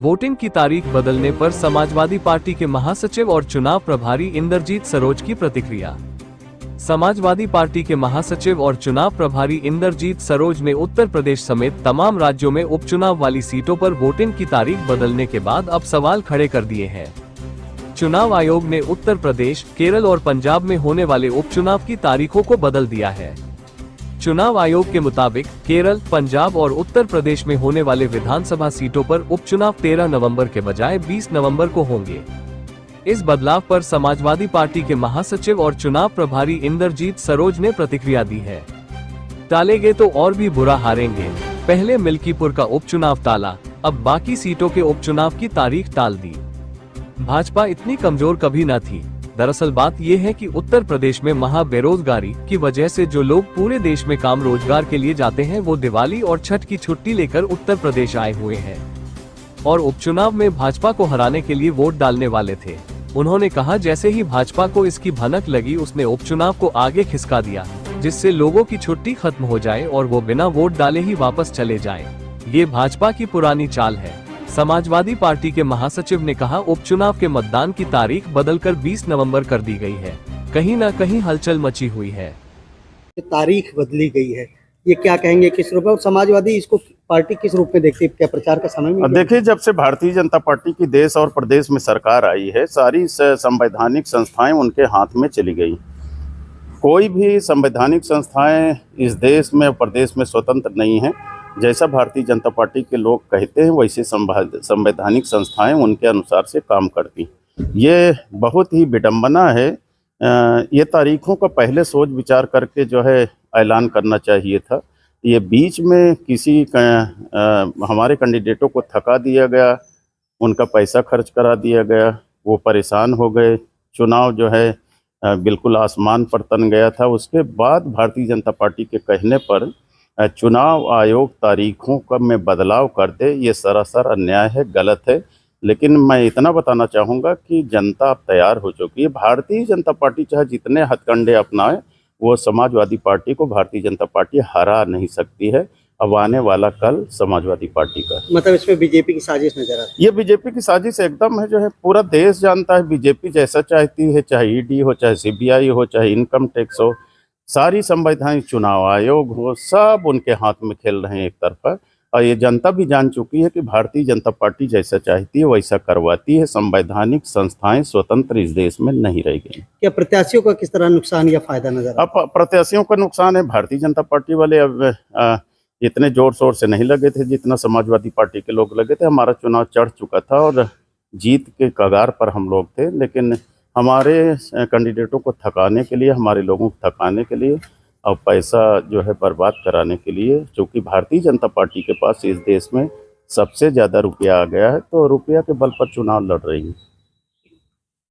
Voting की तारीख बदलने पर समाजवादी पार्टी के महासचिव और चुनाव प्रभारी इंद्रजीत सरोज की प्रतिक्रिया। समाजवादी पार्टी के महासचिव और चुनाव प्रभारी इंद्रजीत सरोज ने उत्तर प्रदेश समेत तमाम राज्यों में उपचुनाव वाली सीटों पर वोटिंग की तारीख बदलने के बाद अब सवाल खड़े कर दिए हैं। चुनाव आयोग ने उत्तर प्रदेश, केरल और पंजाब में होने वाले उपचुनाव की तारीखों को बदल दिया है। चुनाव आयोग के मुताबिक केरल, पंजाब और उत्तर प्रदेश में होने वाले विधानसभा सीटों पर उपचुनाव 13 नवंबर के बजाय 20 नवंबर को होंगे। इस बदलाव पर समाजवादी पार्टी के महासचिव और चुनाव प्रभारी इंद्रजीत सरोज ने प्रतिक्रिया दी है। टालेंगे तो और भी बुरा हारेंगे। पहले मिल्कीपुर का उपचुनाव टाला, अब बाकी सीटों के उपचुनाव की तारीख टाल दी। भाजपा इतनी कमजोर कभी न थी। दरअसल बात यह है कि उत्तर प्रदेश में महा बेरोजगारी की वजह से जो लोग पूरे देश में काम रोजगार के लिए जाते हैं वो दिवाली और छठ की छुट्टी लेकर उत्तर प्रदेश आए हुए हैं और उपचुनाव में भाजपा को हराने के लिए वोट डालने वाले थे। उन्होंने कहा जैसे ही भाजपा को इसकी भनक लगी उसने उपचुनाव को आगे खिसका दिया, जिससे लोगों की छुट्टी खत्म हो जाए और वो बिना वोट डाले ही वापस चले जाएं। ये भाजपा की पुरानी चाल है। समाजवादी पार्टी के महासचिव ने कहा उपचुनाव के मतदान की तारीख बदलकर 20 नवंबर कर दी गई है। कहीं न कहीं हलचल मची हुई है। तारीख बदली गई है, ये क्या कहेंगे, किस रूप में समाजवादी इसको पार्टी किस रूप में देखती है? क्या प्रचार का समय में? देखिए, जब से भारतीय जनता पार्टी की देश और प्रदेश में सरकार आई है, सारी संवैधानिक संस्थाएं उनके हाथ में चली गई। कोई भी संवैधानिक संस्थाएं इस देश में और प्रदेश में स्वतंत्र नहीं है। जैसा भारतीय जनता पार्टी के लोग कहते हैं वैसे संवैधानिक संस्थाएं उनके अनुसार से काम करती। ये बहुत ही विडंबना है। ये तारीखों का पहले सोच विचार करके जो है ऐलान करना चाहिए था। ये बीच में किसी हमारे कैंडिडेटों को थका दिया गया, उनका पैसा खर्च करा दिया गया, वो परेशान हो गए। चुनाव जो है बिल्कुल आसमान पर तन गया था। उसके बाद भारतीय जनता पार्टी के कहने पर चुनाव आयोग तारीखों का में बदलाव कर दे, ये सरासर अन्याय है, गलत है। लेकिन मैं इतना बताना चाहूँगा कि जनता अब तैयार हो चुकी है। भारतीय जनता पार्टी चाहे जितने हथकंडे अपनाए, वो समाजवादी पार्टी को भारतीय जनता पार्टी हरा नहीं सकती है। अब आने वाला कल समाजवादी पार्टी का। मतलब इसमें बीजेपी की साजिश नजर आती है? ये बीजेपी की साजिश एकदम है, जो है पूरा देश जानता है। बीजेपी जैसा चाहती है, चाहे ईडी हो, चाहे सीबीआई हो, चाहे इनकम टैक्स हो, सारी संवैधानिक चुनाव आयोग हो, सब उनके हाथ में खेल रहे हैं एक तरफा। और ये जनता भी जान चुकी है कि भारतीय जनता पार्टी जैसा चाहती है वैसा करवाती है। संवैधानिक संस्थाएं स्वतंत्र इस देश में नहीं रह गई। क्या प्रत्याशियों का किस तरह नुकसान या फायदा नजर आता है? अब प्रत्याशियों का नुकसान है। भारतीय जनता पार्टी वाले अब इतने जोर शोर से नहीं लगे थे जितना समाजवादी पार्टी के लोग लगे थे। हमारा चुनाव चढ़ चुका था और जीत के कगार पर हम लोग थे, लेकिन हमारे कैंडिडेटों को थकाने के लिए, हमारे लोगों को थकाने के लिए और पैसा जो है बर्बाद कराने के लिए, क्योंकि भारतीय जनता पार्टी के पास इस देश में सबसे ज़्यादा रुपया आ गया है, तो रुपया के बल पर चुनाव लड़ रही है।